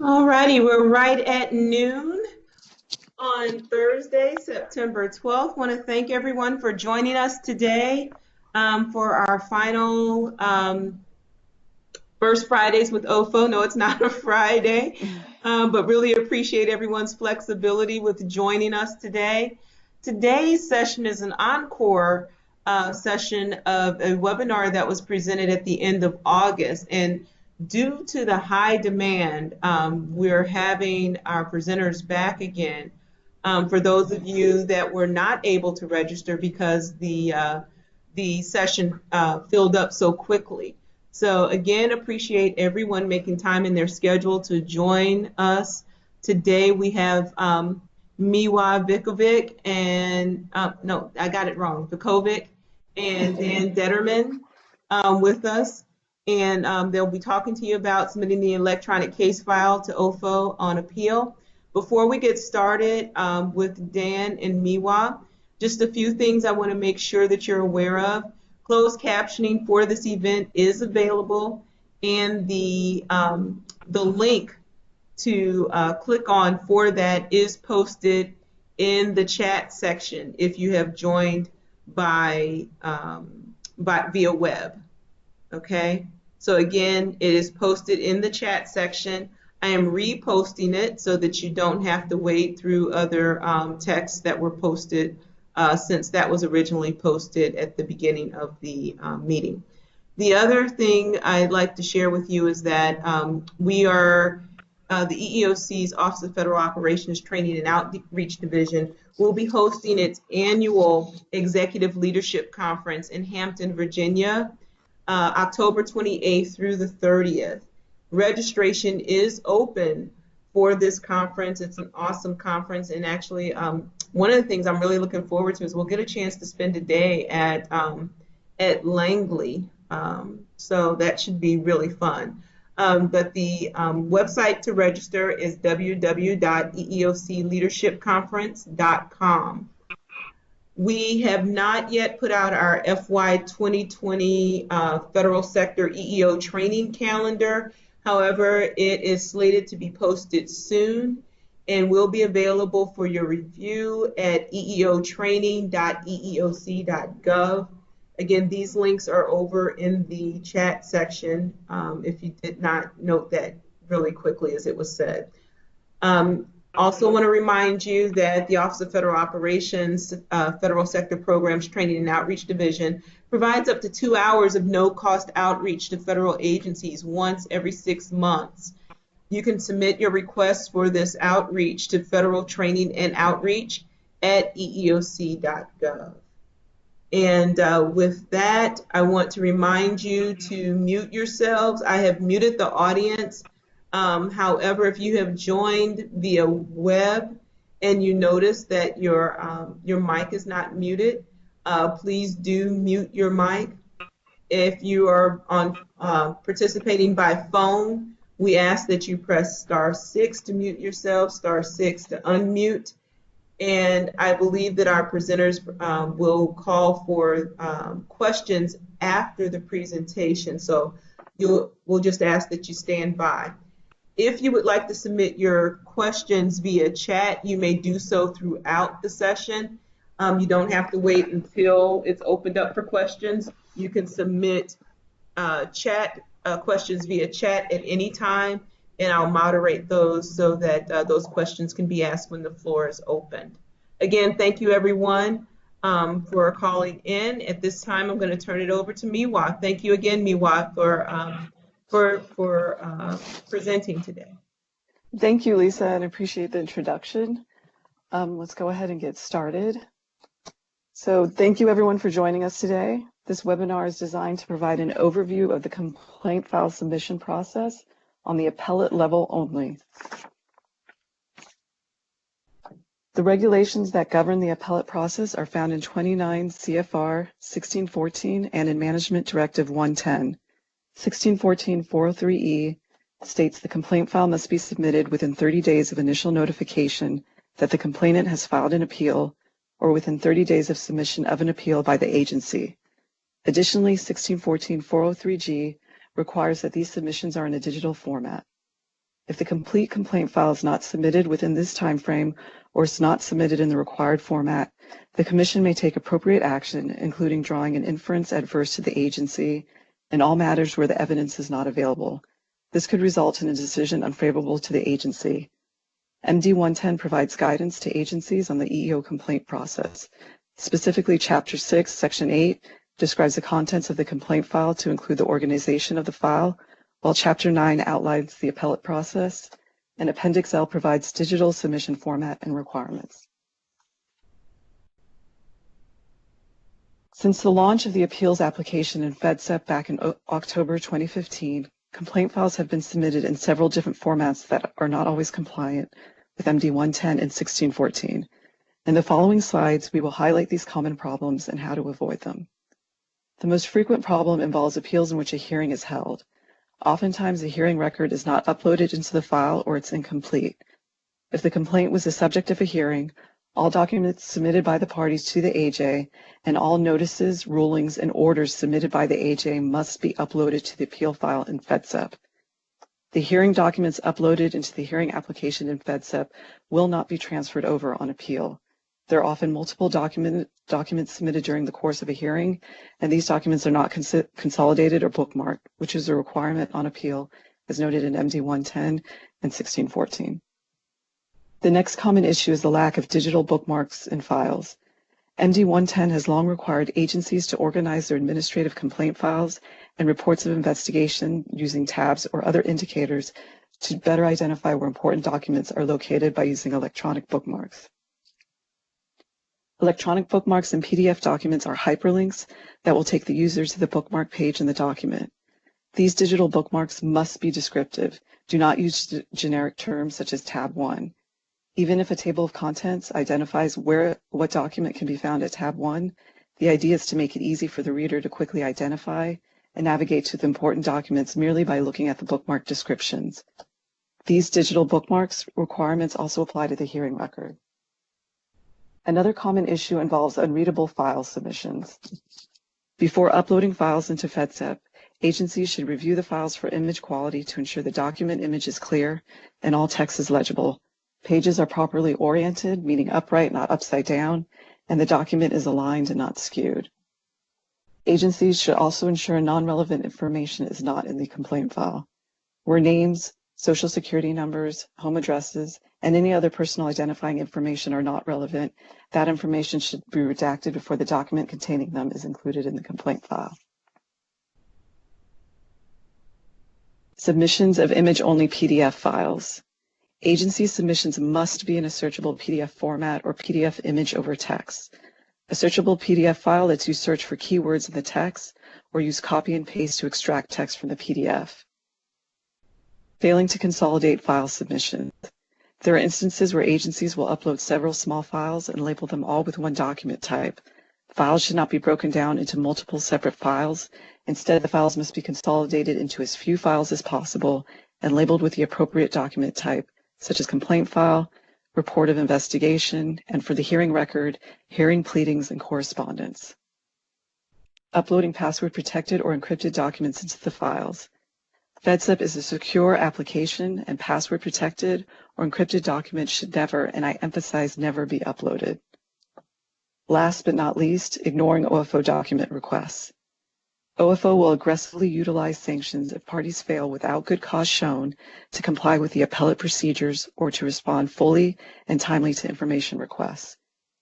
All righty, we're right at noon on Thursday, September 12th. Want to thank everyone for joining us today for our final First Fridays with OFO. No, it's not a Friday, but really appreciate everyone's flexibility with joining us today. Today's session is an encore session of a webinar that was presented at the end of August. And due to the high demand, we're having our presenters back again. For those of you that were not able to register because the session filled up so quickly. So again, appreciate everyone making time in their schedule to join us. Today we have Miwa Vickovic and, no, I got it wrong, Vickovic and Dann Determan with us. And they'll be talking to you about submitting the electronic case file to OFO on appeal. Before we get started with Dan and Miwa, just a few things I want to make sure that you're aware of. Closed captioning for this event is available, and the link to click on for that is posted in the chat section if you have joined by via web. Okay, so again, it is posted in the chat section. I am reposting it so that you don't have to wade through other texts that were posted since that was originally posted at the beginning of the meeting. The other thing I'd like to share with you is that we are, the EEOC's Office of Federal Operations Training and Outreach Division will be hosting its annual Executive Leadership Conference in Hampton, Virginia, October 28th through the 30th. Registration is open for this conference. It's an awesome conference, and actually one of the things I'm really looking forward to is we'll get a chance to spend a day at Langley, so that should be really fun. But the website to register is www.eeocleadershipconference.com. We have not yet put out our FY 2020 federal sector EEO training calendar. However, it is slated to be posted soon and will be available for your review at eeotraining.eeoc.gov. Again, these links are over in the chat section if you did not note that really quickly as it was said. Also want to remind you that the Office of Federal Operations Federal Sector Programs Training and Outreach Division provides up to 2 hours of no-cost outreach to federal agencies once every 6 months. You can submit your requests for this outreach to Federal Training and Outreach at eeoc.gov. And with that, I want to remind you to mute yourselves. I have muted the audience. However, if you have joined via web and you notice that your mic is not muted, please do mute your mic. If you are participating by phone, we ask that you press *6 to mute yourself, *6 to unmute. And I believe that our presenters will call for questions after the presentation. So we'll just ask that you stand by. If you would like to submit your questions via chat, you may do so throughout the session. You don't have to wait until it's opened up for questions. You can submit questions via chat at any time, and I'll moderate those so that those questions can be asked when the floor is opened. Again, thank you everyone for calling in. At this time, I'm going to turn it over to Miwa. Thank you again, Miwa, for presenting today. Thank you, Lisa, and appreciate the introduction. Let's go ahead and get started. So thank you everyone for joining us today. This webinar is designed to provide an overview of the complaint file submission process on the appellate level only. The regulations that govern the appellate process are found in 29 CFR 1614 and in Management Directive 110. 1614-403E states the complaint file must be submitted within 30 days of initial notification that the complainant has filed an appeal or within 30 days of submission of an appeal by the agency. Additionally, 1614-403G requires that these submissions are in a digital format. If the complete complaint file is not submitted within this time frame or is not submitted in the required format, the Commission may take appropriate action, including drawing an inference adverse to the agency in all matters where the evidence is not available. This could result in a decision unfavorable to the agency. MD 110 provides guidance to agencies on the EEO complaint process. Specifically, Chapter 6, Section 8 describes the contents of the complaint file to include the organization of the file, while Chapter 9 outlines the appellate process, and Appendix L provides digital submission format and requirements. Since the launch of the appeals application in FEDSEP back in October 2015, complaint files have been submitted in several different formats that are not always compliant with MD 110 and 1614. In the following slides, we will highlight these common problems and how to avoid them. The most frequent problem involves appeals in which a hearing is held. Oftentimes, the hearing record is not uploaded into the file or it's incomplete. If the complaint was the subject of a hearing, all documents submitted by the parties to the AJ and all notices, rulings, and orders submitted by the AJ must be uploaded to the appeal file in FEDSEP. The hearing documents uploaded into the hearing application in FEDSEP will not be transferred over on appeal. There are often multiple documents submitted during the course of a hearing, and these documents are not consolidated or bookmarked, which is a requirement on appeal, as noted in MD 110 and 1614. The next common issue is the lack of digital bookmarks in files. MD 110 has long required agencies to organize their administrative complaint files and reports of investigation using tabs or other indicators to better identify where important documents are located by using electronic bookmarks. Electronic bookmarks in PDF documents are hyperlinks that will take the user to the bookmark page in the document. These digital bookmarks must be descriptive. Do not use generic terms such as tab 1. Even if a table of contents identifies what document can be found at tab 1, the idea is to make it easy for the reader to quickly identify and navigate to the important documents merely by looking at the bookmark descriptions. These digital bookmarks requirements also apply to the hearing record. Another common issue involves unreadable file submissions. Before uploading files into FEDSEP, agencies should review the files for image quality to ensure the document image is clear and all text is legible. Pages are properly oriented, meaning upright, not upside down, and the document is aligned and not skewed. Agencies should also ensure non-relevant information is not in the complaint file. Where names, social security numbers, home addresses, and any other personal identifying information are not relevant, that information should be redacted before the document containing them is included in the complaint file. Submissions of image-only PDF files. Agency submissions must be in a searchable PDF format or PDF image over text. A searchable PDF file lets you search for keywords in the text or use copy and paste to extract text from the PDF. Failing to consolidate file submissions. There are instances where agencies will upload several small files and label them all with one document type. Files should not be broken down into multiple separate files. Instead, the files must be consolidated into as few files as possible and labeled with the appropriate document type, such as complaint file, report of investigation, and for the hearing record, hearing pleadings and correspondence. Uploading password-protected or encrypted documents into the files. FEDSEP is a secure application, and password-protected or encrypted documents should never, and I emphasize never, be uploaded. Last but not least, ignoring OFO document requests. OFO will aggressively utilize sanctions if parties fail without good cause shown to comply with the appellate procedures or to respond fully and timely to information requests.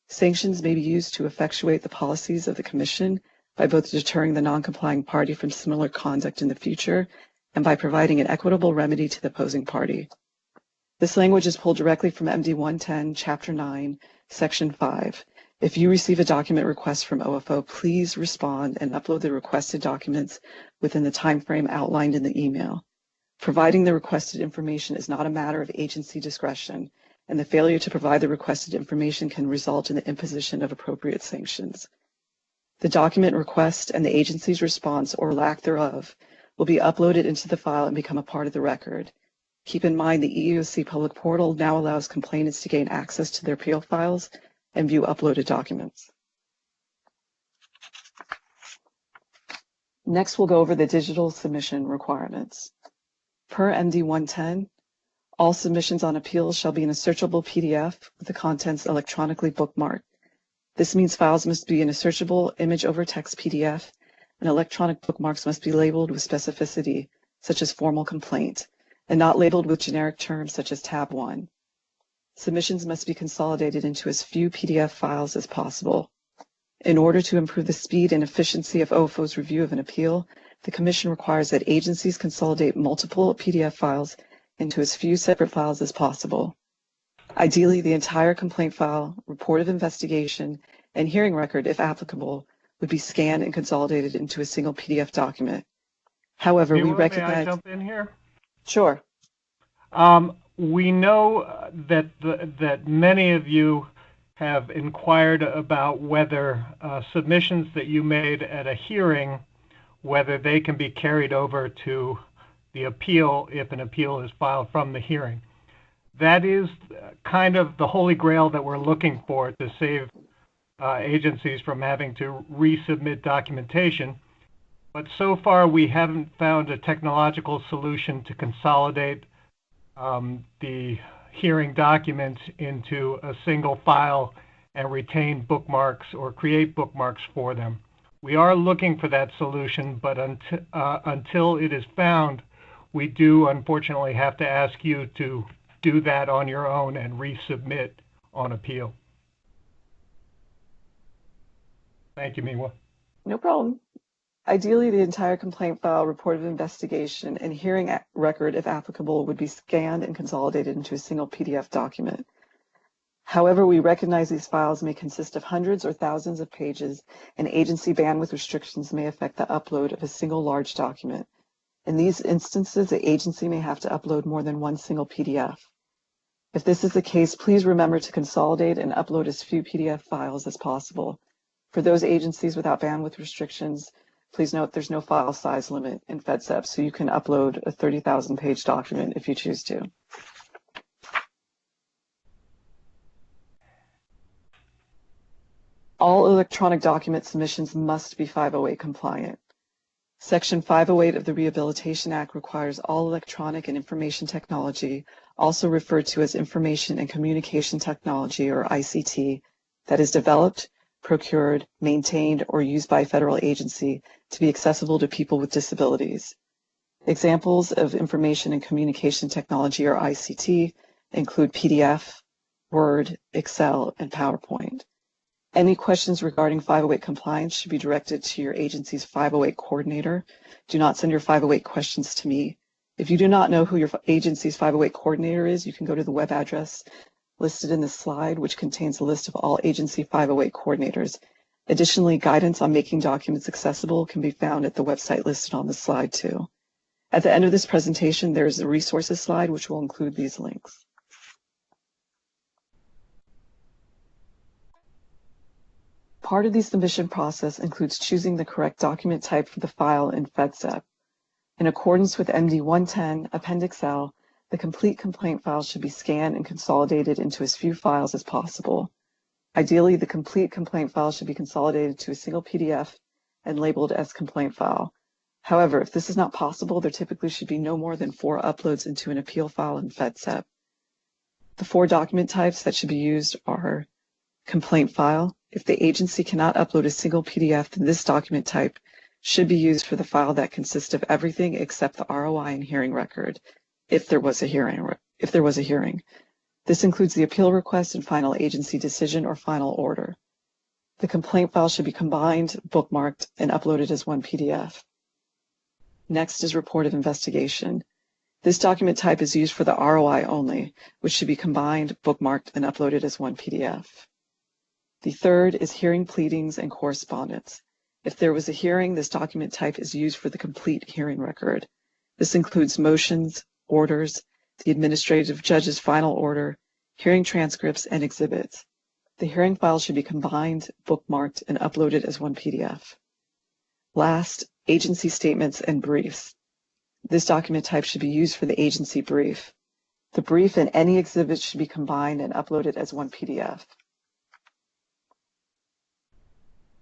Sanctions may be used to effectuate the policies of the Commission by both deterring the non-complying party from similar conduct in the future and by providing an equitable remedy to the opposing party. This language is pulled directly from MD 110, Chapter 9, Section 5. If you receive a document request from OFO, please respond and upload the requested documents within the time frame outlined in the email. Providing the requested information is not a matter of agency discretion, and the failure to provide the requested information can result in the imposition of appropriate sanctions. The document request and the agency's response, or lack thereof, will be uploaded into the file and become a part of the record. Keep in mind the EEOC public portal now allows complainants to gain access to their appeal files and view uploaded documents. Next, we'll go over the digital submission requirements. Per MD 110, All submissions on appeals shall be in a searchable PDF with the contents electronically bookmarked. This means files must be in a searchable image over text PDF, and electronic bookmarks must be labeled with specificity, such as formal complaint, and not labeled with generic terms such as tab 1. Submissions must be consolidated into as few PDF files as possible. In order to improve the speed and efficiency of OFO's review of an appeal, the Commission requires that agencies consolidate multiple PDF files into as few separate files as possible. Ideally, the entire complaint file, report of investigation, and hearing record, if applicable, would be scanned and consolidated into a single PDF document. However, we recognize... May I jump in here? Sure. We know that many of you have inquired about whether submissions that you made at a hearing, whether they can be carried over to the appeal if an appeal is filed from the hearing. That is kind of the holy grail that we're looking for to save agencies from having to resubmit documentation. But so far, we haven't found a technological solution to consolidate the hearing documents into a single file and retain bookmarks or create bookmarks for them. We are looking for that solution, but until it is found, we do unfortunately have to ask you to do that on your own and resubmit on appeal. Thank you, Miwa. No problem. Ideally, the entire complaint file, report of investigation, and hearing record, if applicable, would be scanned and consolidated into a single PDF document. However, we recognize these files may consist of hundreds or thousands of pages, and agency bandwidth restrictions may affect the upload of a single large document. In these instances, the agency may have to upload more than one single PDF. If this is the case, please remember to consolidate and upload as few PDF files as possible. For those agencies without bandwidth restrictions, please note there's no file size limit in FedSep, so you can upload a 30,000 page document if you choose to. All electronic document submissions must be 508 compliant. Section 508 of the Rehabilitation Act requires all electronic and information technology, also referred to as Information and Communication Technology, or ICT, that is developed, procured, maintained, or used by a federal agency to be accessible to people with disabilities. Examples of Information and Communication Technology, or ICT, include PDF, Word, Excel, and PowerPoint. Any questions regarding 508 compliance should be directed to your agency's 508 coordinator. Do not send your 508 questions to me. If you do not know who your agency's 508 coordinator is, you can go to the web address listed in this slide, which contains a list of all agency 508 coordinators. Additionally, guidance on making documents accessible can be found at the website listed on this slide too. At the end of this presentation, there is a resources slide which will include these links. Part of the submission process includes choosing the correct document type for the file in FedSep. In accordance with MD 110, Appendix L, the complete complaint file should be scanned and consolidated into as few files as possible. Ideally, the complete complaint file should be consolidated to a single PDF and labeled as complaint file. However, if this is not possible, there typically should be no more than 4 uploads into an appeal file in FedSep. The 4 document types that should be used are complaint file. If the agency cannot upload a single PDF, then this document type should be used for the file that consists of everything except the ROI and hearing record, if there was a hearing. This includes the appeal request and final agency decision or final order. The complaint file should be combined, bookmarked, and uploaded as one PDF. Next is report of investigation. This document type is used for the ROI only, which should be combined, bookmarked, and uploaded as one PDF. The third is hearing pleadings and correspondence. If there was a hearing, this document type is used for the complete hearing record. This includes motions, orders, the administrative judge's final order, hearing transcripts, and exhibits. The hearing file should be combined, bookmarked, and uploaded as one PDF. Last, agency statements and briefs. This document type should be used for the agency brief. The brief and any exhibits should be combined and uploaded as one PDF.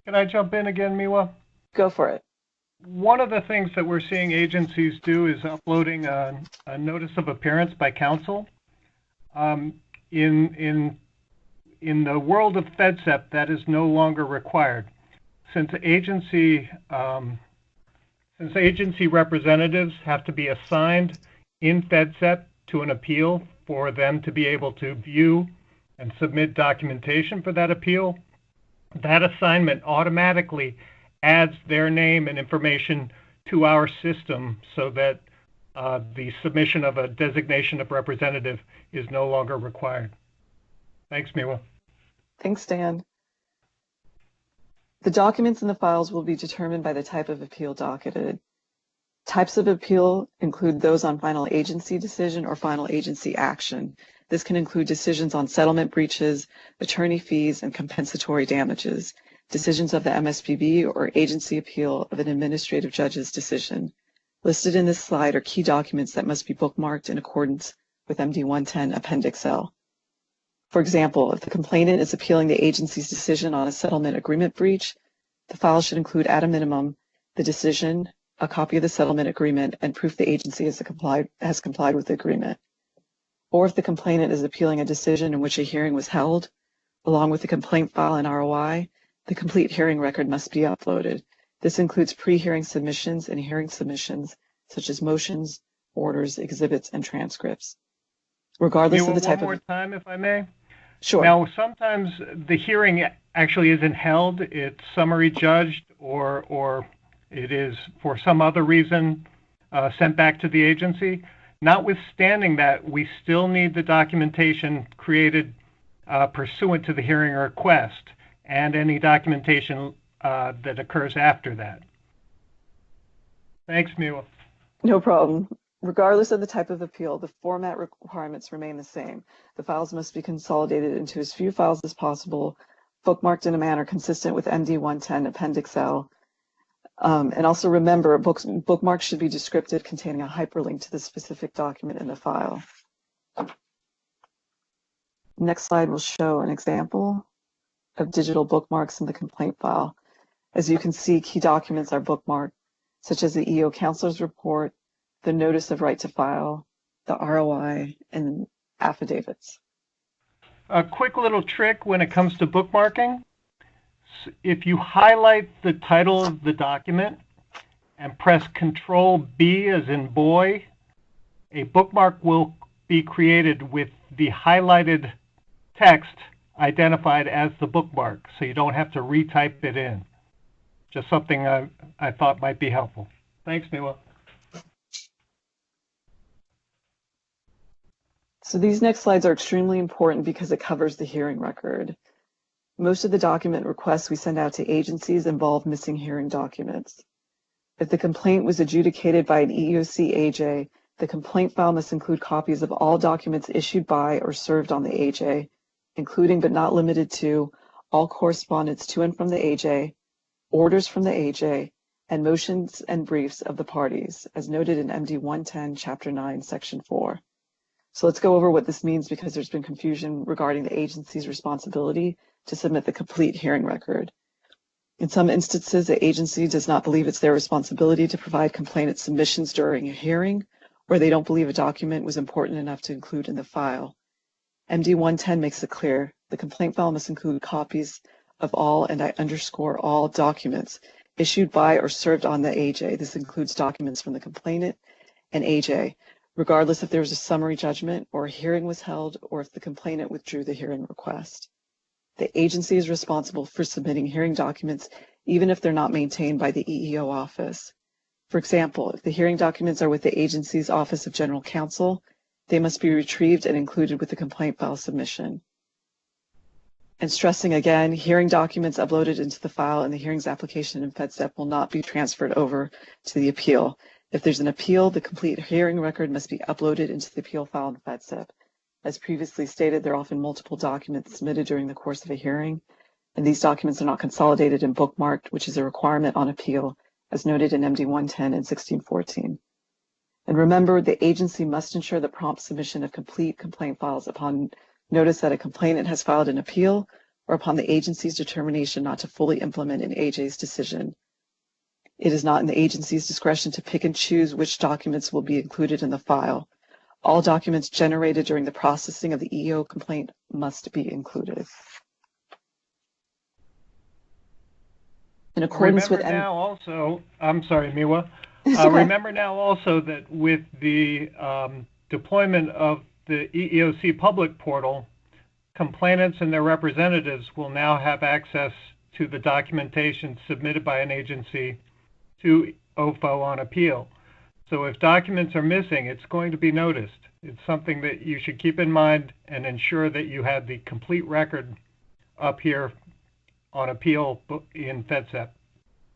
Can I jump in again, Miwa? Go for it. One of the things that we're seeing agencies do is uploading a notice of appearance by counsel. In the world of FedSep, that is no longer required. Since agency representatives have to be assigned in FedSep to an appeal for them to be able to view and submit documentation for that appeal, that assignment automatically adds their name and information to our system so that the submission of a designation of representative is no longer required. Thanks, Miwa. Thanks, Dan. The documents in the files will be determined by the type of appeal docketed. Types of appeal include those on final agency decision or final agency action. This can include decisions on settlement breaches, attorney fees, and compensatory damages, decisions of the MSPB, or agency appeal of an administrative judge's decision. Listed in this slide are key documents that must be bookmarked in accordance with MD 110 Appendix L. For example, if the complainant is appealing the agency's decision on a settlement agreement breach, the file should include at a minimum the decision, a copy of the settlement agreement, and proof the agency has complied with the agreement. Or if the complainant is appealing a decision in which a hearing was held, along with the complaint file and ROI, the complete hearing record must be uploaded. This includes pre-hearing submissions and hearing submissions, such as motions, orders, exhibits, and transcripts. Regardless of the type of... One more time, if I may. Sure. Now, sometimes the hearing actually isn't held. It's summary judged, or it is, for some other reason, sent back to the agency. Notwithstanding that, we still need the documentation created pursuant to the hearing request and any documentation that occurs after that. Thanks, Miwa. No problem. Regardless of the type of appeal, the format requirements remain the same. The files must be consolidated into as few files as possible, bookmarked in a manner consistent with MD 110 Appendix L. And also remember, bookmarks should be descriptive, containing a hyperlink to the specific document in the file. Next slide will show an example of digital bookmarks in the complaint file. As you can see, key documents are bookmarked, such as the EEO counselor's report, the notice of right to file, the ROI, and affidavits. A quick little trick when it comes to bookmarking. If you highlight the title of the document and press Control B as in boy, a bookmark will be created with the highlighted text identified as the bookmark, so you don't have to retype it in. Just something I thought might be helpful. Thanks, Miwa. So these next slides are extremely important because it covers the hearing record. Most of the document requests we send out to agencies involve missing hearing documents. If the complaint was adjudicated by an EEOC AJ, the complaint file must include copies of all documents issued by or served on the AJ, including but not limited to all correspondence to and from the AJ, orders from the AJ, and motions and briefs of the parties, as noted in MD 110, Chapter 9, Section 4. So let's go over what this means because there's been confusion regarding the agency's responsibility to submit the complete hearing record. In some instances, the agency does not believe it's their responsibility to provide complainant submissions during a hearing, or they don't believe a document was important enough to include in the file. MD 110 makes it clear the complaint file must include copies of all, and I underscore all, documents issued by or served on the AJ. This includes documents from the complainant and AJ, regardless if there was a summary judgment or a hearing was held or if the complainant withdrew the hearing request. The agency is responsible for submitting hearing documents even if they're not maintained by the EEO office. For example, if the hearing documents are with the agency's Office of General Counsel, they must be retrieved and included with the complaint file submission. And stressing again, hearing documents uploaded into the file in the hearings application in FedSep will not be transferred over to the appeal. If there's an appeal, the complete hearing record must be uploaded into the appeal file in FedSep. As previously stated, there are often multiple documents submitted during the course of a hearing, and these documents are not consolidated and bookmarked, which is a requirement on appeal, as noted in MD 110 and 1614. And remember, the agency must ensure the prompt submission of complete complaint files upon notice that a complainant has filed an appeal or upon the agency's determination not to fully implement an AJ's decision. It is not in the agency's discretion to pick and choose which documents will be included in the file. All documents generated during the processing of the EEO complaint must be included. In accordance with now also, I'm sorry, Miwa. Okay. Remember now also that with the deployment of the EEOC public portal, complainants and their representatives will now have access to the documentation submitted by an agency to OFO on appeal. So if documents are missing, it's going to be noticed. It's something that you should keep in mind and ensure that you have the complete record up here on appeal in FedSep.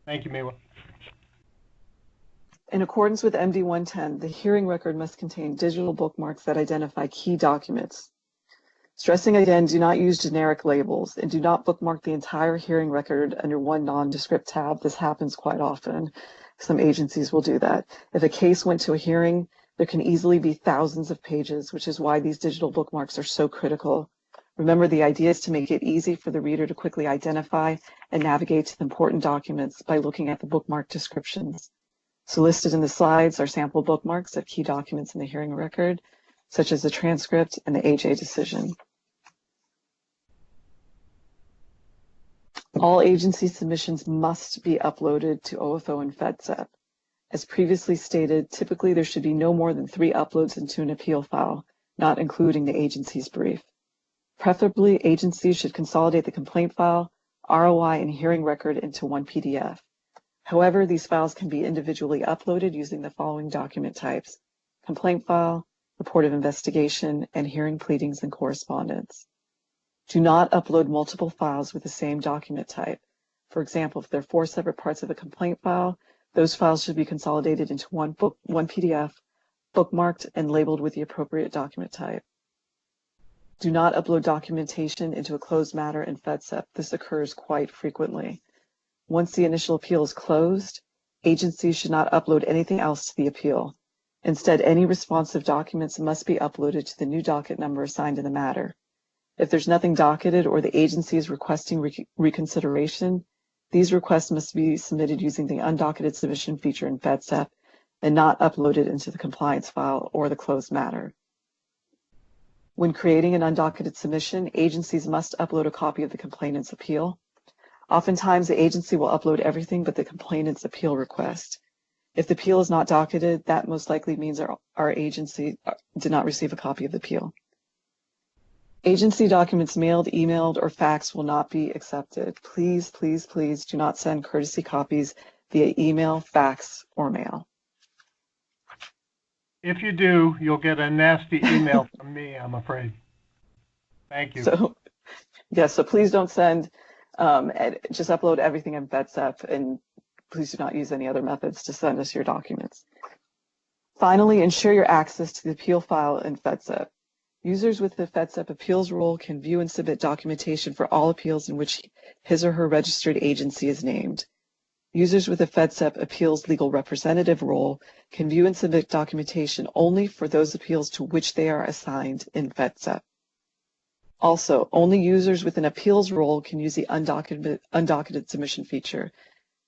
Thank you, Miwa. In accordance with MD 110, the hearing record must contain digital bookmarks that identify key documents. Stressing again, do not use generic labels and do not bookmark the entire hearing record under one nondescript tab. This happens quite often. Some agencies will do that. If a case went to a hearing, there can easily be thousands of pages, which is why these digital bookmarks are so critical. Remember, the idea is to make it easy for the reader to quickly identify and navigate to the important documents by looking at the bookmark descriptions. So listed in the slides are sample bookmarks of key documents in the hearing record, such as the transcript and the AJ decision. All agency submissions must be uploaded to OFO and FedSep. As previously stated, typically there should be no more than 3 uploads into an appeal file, not including the agency's brief. Preferably, agencies should consolidate the complaint file, ROI, and hearing record into one PDF. However, these files can be individually uploaded using the following document types: complaint file, report of investigation, and hearing pleadings and correspondence. Do not upload multiple files with the same document type. For example, if there are 4 separate parts of a complaint file, those files should be consolidated into one PDF, bookmarked, and labeled with the appropriate document type. Do not upload documentation into a closed matter in FedSep. This occurs quite frequently. Once the initial appeal is closed, agencies should not upload anything else to the appeal. Instead, any responsive documents must be uploaded to the new docket number assigned in the matter. If there's nothing docketed or the agency is requesting reconsideration, these requests must be submitted using the undocketed submission feature in FedSep and not uploaded into the compliance file or the closed matter. When creating an undocketed submission, agencies must upload a copy of the complainant's appeal. Oftentimes, the agency will upload everything but the complainant's appeal request. If the appeal is not docketed, that most likely means our agency did not receive a copy of the appeal. Agency documents mailed, emailed, or faxed will not be accepted. Please, please, please do not send courtesy copies via email, fax, or mail. If you do, you'll get a nasty email from me, I'm afraid. Thank you. So, yes, so please don't send, just upload everything in FedSep, and please do not use any other methods to send us your documents. Finally, ensure your access to the appeal file in FedSep. Users with the FedSep appeals role can view and submit documentation for all appeals in which his or her registered agency is named. Users with a FedSep appeals legal representative role can view and submit documentation only for those appeals to which they are assigned in FedSep. Also, only users with an appeals role can use the undocketed submission feature.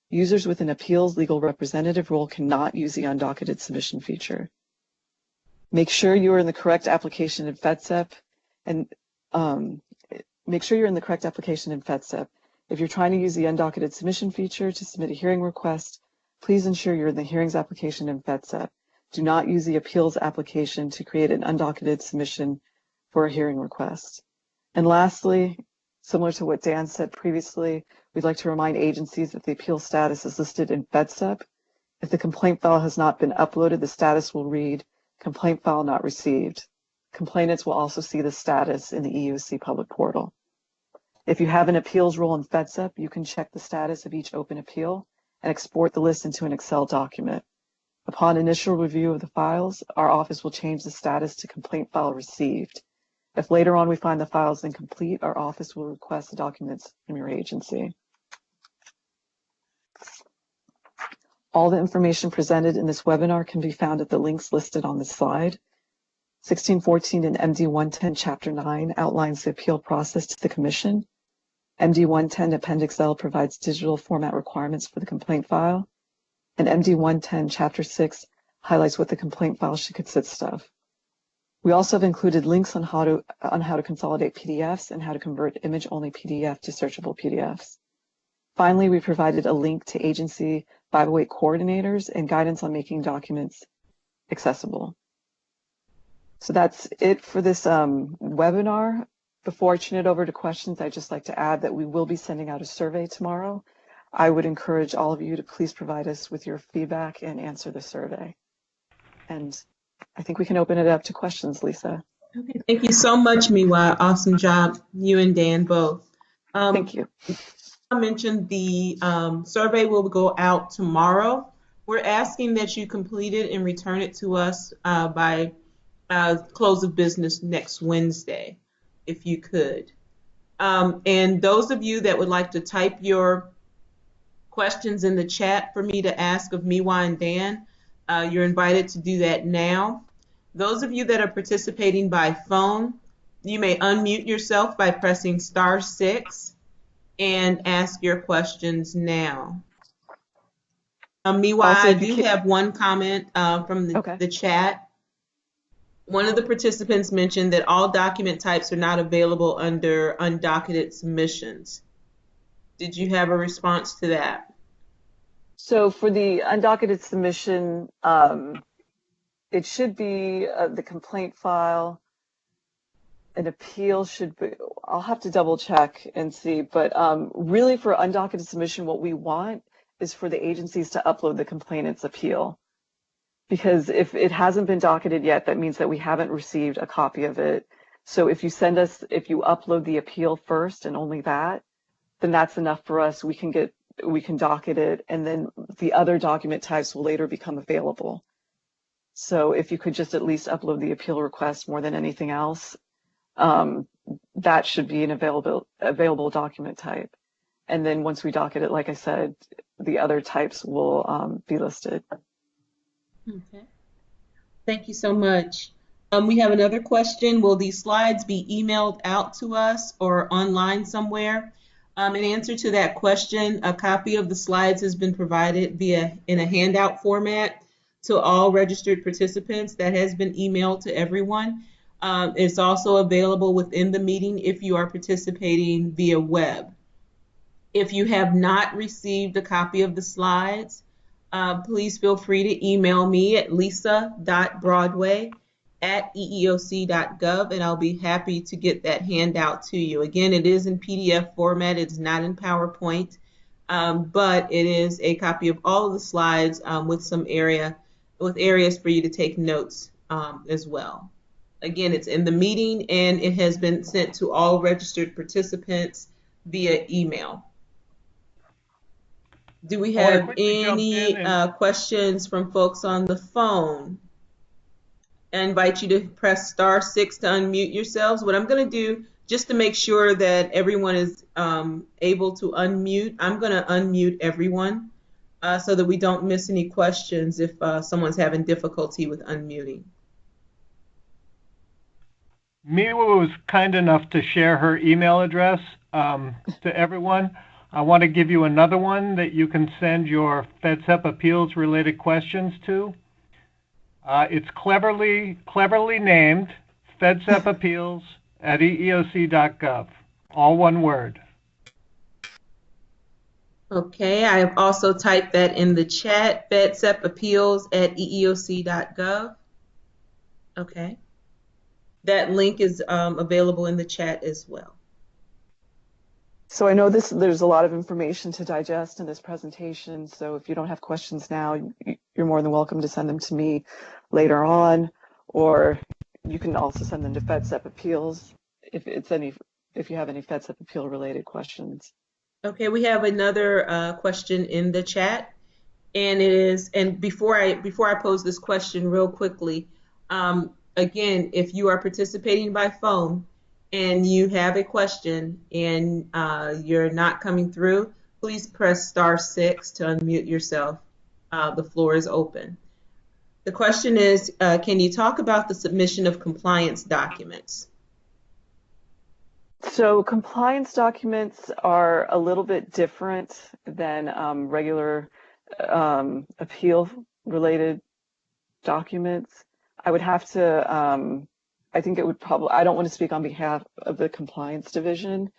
Users with an appeals legal representative role cannot use the undocketed submission feature. Make sure you are in the correct application in FedSep, and make sure you're in the correct application in FedSep. If you're trying to use the undocketed submission feature to submit a hearing request, please ensure you're in the hearings application in FedSep. Do not use the appeals application to create an undocketed submission for a hearing request. And lastly, similar to what Dan said previously, we'd like to remind agencies that the appeal status is listed in FedSep. If the complaint file has not been uploaded, the status will read complaint file not received. Complainants will also see the status in the EEOC public portal. If you have an appeals role in FedSep, you can check the status of each open appeal and export the list into an Excel document. Upon initial review of the files, our office will change the status to complaint file received. If later on we find the file is incomplete, our office will request the documents from your agency. All the information presented in this webinar can be found at the links listed on this slide. 1614 in MD 110 Chapter 9 outlines the appeal process to the Commission. MD 110 Appendix L provides digital format requirements for the complaint file. And MD 110, Chapter 6, highlights what the complaint file should consist of. We also have included links on how to consolidate PDFs and how to convert image-only PDF to searchable PDFs. Finally, we provided a link to agency 508 coordinators and guidance on making documents accessible. So that's it for this webinar. Before I turn it over to questions, I'd just like to add that we will be sending out a survey tomorrow. I would encourage all of you to please provide us with your feedback and answer the survey. And I think we can open it up to questions, Lisa. Okay, thank you so much, Miwa. Awesome job, you and Dan both. Thank you. I mentioned the survey will go out tomorrow. We're asking that you complete it and return it to us by close of business next Wednesday, if you could. And those of you that would like to type your questions in the chat for me to ask of Miwa and Dan, you're invited to do that now. Those of you that are participating by phone, you may unmute yourself by pressing *6 and ask your questions now. Miwa, I do have one comment from the chat. One of the participants mentioned that all document types are not available under undocketed submissions. Did you have a response to that? So for the undocketed submission, it should be the complaint file. An appeal should be, I'll have to double check and see, but really for undocketed submission, what we want is for the agencies to upload the complainant's appeal. Because if it hasn't been docketed yet, that means that we haven't received a copy of it. So if you upload the appeal first and only that, then that's enough for us. We can docket it, and then the other document types will later become available. So if you could just at least upload the appeal request more than anything else, that should be an available document type. And then once we docket it, like I said, the other types will be listed. Okay. Thank you so much. We have another question. Will these slides be emailed out to us or online somewhere? In answer to that question, a copy of the slides has been provided in a handout format to all registered participants. That has been emailed to everyone. It's also available within the meeting if you are participating via web. If you have not received a copy of the slides, please feel free to email me at lisa.broadway@eeoc.gov, and I'll be happy to get that handout to you. Again, it is in PDF format. It's not in PowerPoint, but it is a copy of all of the slides with areas for you to take notes as well. Again, it's in the meeting, and it has been sent to all registered participants via email. Do we have any questions from folks on the phone? I invite you to press *6 to unmute yourselves. What I'm going to do, just to make sure that everyone is able to unmute, I'm going to unmute everyone so that we don't miss any questions if someone's having difficulty with unmuting. Miwa was kind enough to share her email address to everyone. I want to give you another one that you can send your FedSep appeals related questions to. It's cleverly named FedSep appeals at EEOC.gov. All one word. Okay, I have also typed that in the chat, FedSep appeals at EEOC.gov. Okay. That link is available in the chat as well. So I know there's a lot of information to digest in this presentation, so if you don't have questions now, you're more than welcome to send them to me later on, or you can also send them to FedSep Appeals if you have any FedSep Appeal related questions. Okay, we have another question in the chat, and before I pose this question real quickly, again, if you are participating by phone and you have a question and you're not coming through, please press *6 to unmute yourself. The floor is open. The question is, can you talk about the submission of compliance documents? So compliance documents are a little bit different than regular appeal-related documents, I would have to, I think it would probably, I don't want to speak on behalf of the compliance division.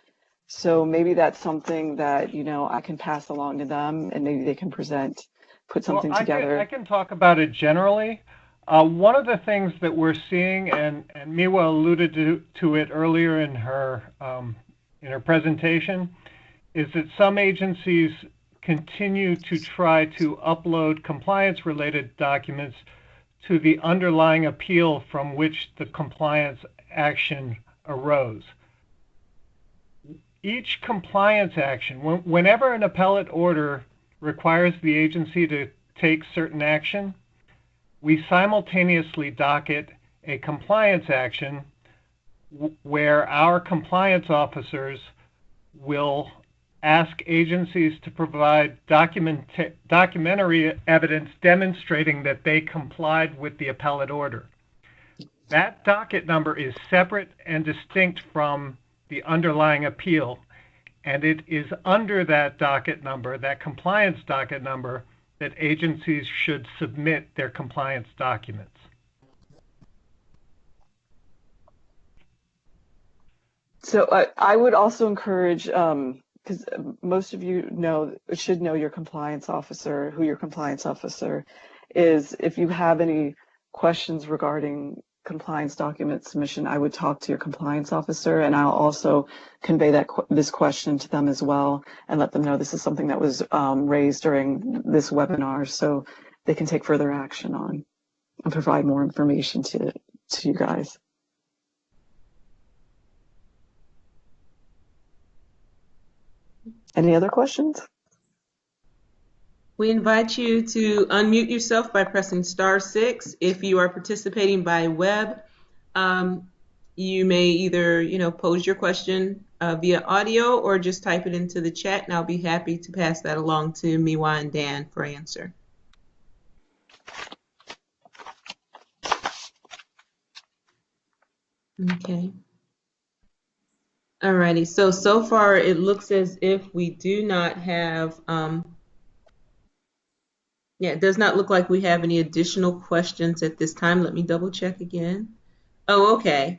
So maybe that's something that, I can pass along to them and maybe they can put something together. I can talk about it generally. One of the things that we're seeing, and Miwa alluded to it earlier in her presentation, is that some agencies continue to try to upload compliance-related documents to the underlying appeal from which the compliance action arose. Each compliance action, whenever an appellate order requires the agency to take certain action, we simultaneously docket a compliance action where our compliance officers will ask agencies to provide documentary evidence demonstrating that they complied with the appellate order. That docket number is separate and distinct from the underlying appeal, and it is under that docket number, that compliance docket number, that agencies should submit their compliance documents. So I would also encourage, because most of you should know your compliance officer, who your compliance officer is. If you have any questions regarding compliance document submission, I would talk to your compliance officer, and I'll also convey this question to them as well and let them know this is something that was raised during this webinar, so they can take further action on and provide more information to you guys. Any other questions? We invite you to unmute yourself by pressing *6. If you are participating by web, you may either, pose your question via audio or just type it into the chat, and I'll be happy to pass that along to Miwa and Dan for answer. Okay. Alrighty, so far it looks as if we do not have, it does not look like we have any additional questions at this time. Let me double check again. Oh, okay.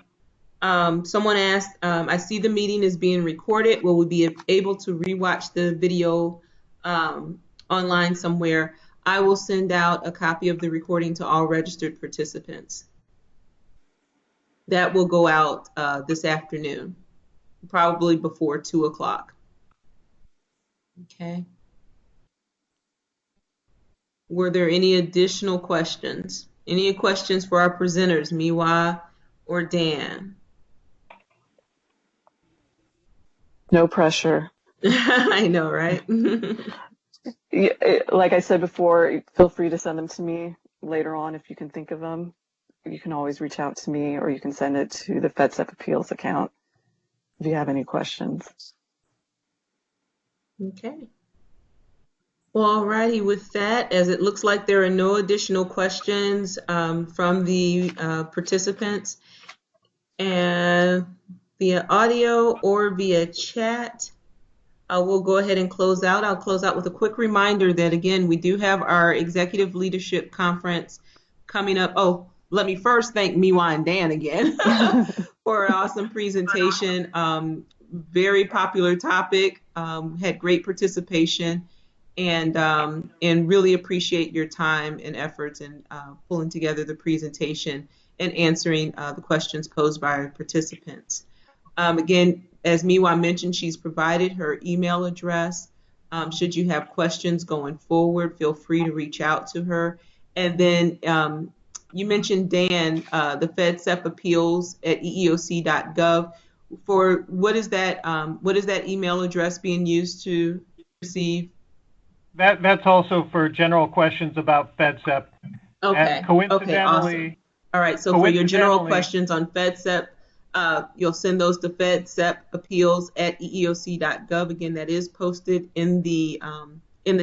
Someone asked, I see the meeting is being recorded. Will we be able to rewatch the video online somewhere? I will send out a copy of the recording to all registered participants. That will go out this afternoon, probably before 2 o'clock. Okay. Were there any additional questions? Any questions for our presenters, Miwa or Dan? No pressure. I know, right? Like I said before, feel free to send them to me later on if you can think of them. You can always reach out to me, or you can send it to the FedSep Appeals account if you have any questions. Okay. Well, alrighty, with that, as it looks like there are no additional questions from the participants, and via audio or via chat, we'll go ahead and close out. I'll close out with a quick reminder that, again, we do have our Executive Leadership Conference coming up. Oh, let me first thank Miwa and Dan again for an awesome presentation. Very popular topic, had great participation, and really appreciate your time and efforts in pulling together the presentation and answering the questions posed by our participants. Again, as Miwa mentioned, she's provided her email address. Should you have questions going forward, feel free to reach out to her. And then you mentioned, Dan, the FedSep Appeals at EEOC.gov. For what is that email address being used to receive? That's also for general questions about FedSep. Okay. Coincidentally. Okay, awesome. All right. So for your general questions on FedSep, you'll send those to FedSep Appeals at EEOC.gov. Again, that is posted in the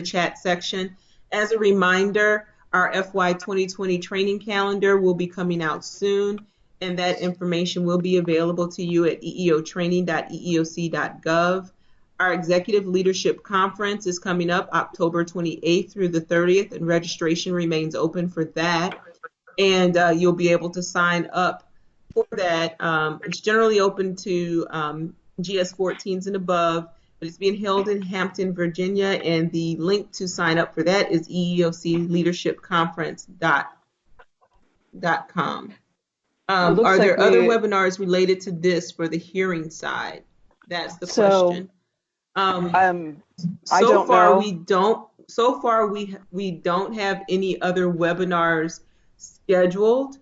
chat section. As a reminder, our FY 2020 training calendar will be coming out soon, and that information will be available to you at eeotraining.eeoc.gov. Our Executive Leadership Conference is coming up October 28th through the 30th, and registration remains open for that. And you'll be able to sign up for that. It's generally open to GS 14s and above, but it's being held in Hampton, Virginia, and the link to sign up for that is EEOCleadershipconference.com. Are there other webinars related to this for the hearing side? That's the question. So far we don't have any other webinars scheduled.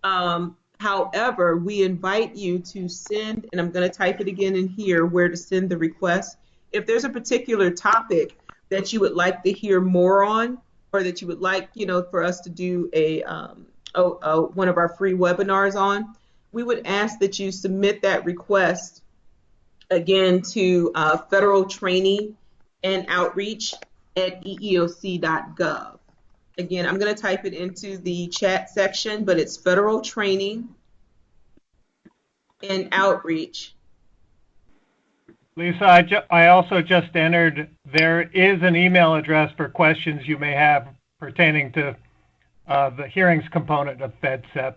However, we invite you to send, and I'm going to type it again in here where to send the request. If there's a particular topic that you would like to hear more on, or that you would like, for us to do one of our free webinars on, we would ask that you submit that request again to Federal Training and Outreach at EEOC.gov. Again, I'm going to type it into the chat section, but it's Federal Training and Outreach. Lisa, I also just entered, there is an email address for questions you may have pertaining to the hearings component of FedSep,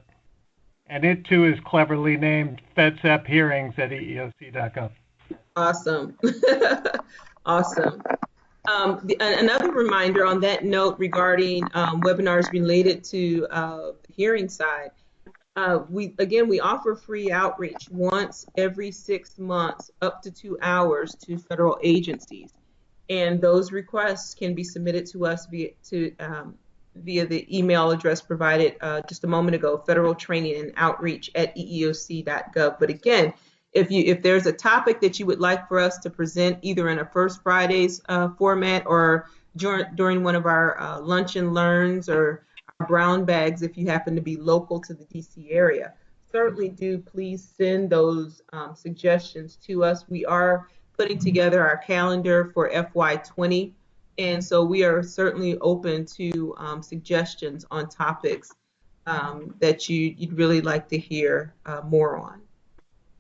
and it too is cleverly named FedSep Hearings at EEOC.gov. Awesome. Awesome. Another reminder on that note regarding webinars related to the hearing side, we offer free outreach once every 6 months, up to 2 hours, to federal agencies, and those requests can be submitted to us via the email address provided just a moment ago, Federal Training and Outreach at EEOC.gov. But again, if there's a topic that you would like for us to present, either in a First Fridays format or during one of our lunch and learns or our brown bags, if you happen to be local to the DC area, certainly do please send those suggestions to us. We are putting together our calendar for FY20, and so we are certainly open to suggestions on topics that you'd really like to hear more on.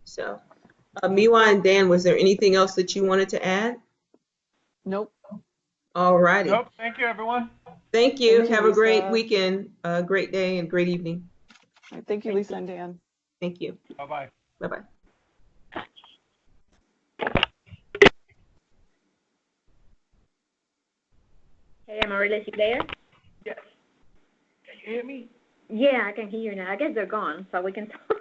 So, Miwa and Dan, was there anything else that you wanted to add? Nope. All righty. Nope. Thank you, everyone. Thank you. Have a great weekend, great day, and great evening. All right, thank you, Lisa and Dan. Thank you. Bye-bye. Bye-bye. Hey, Amaryllis, you there? Yes. Can you hear me? Yeah, I can hear you now. I guess they're gone, so we can talk.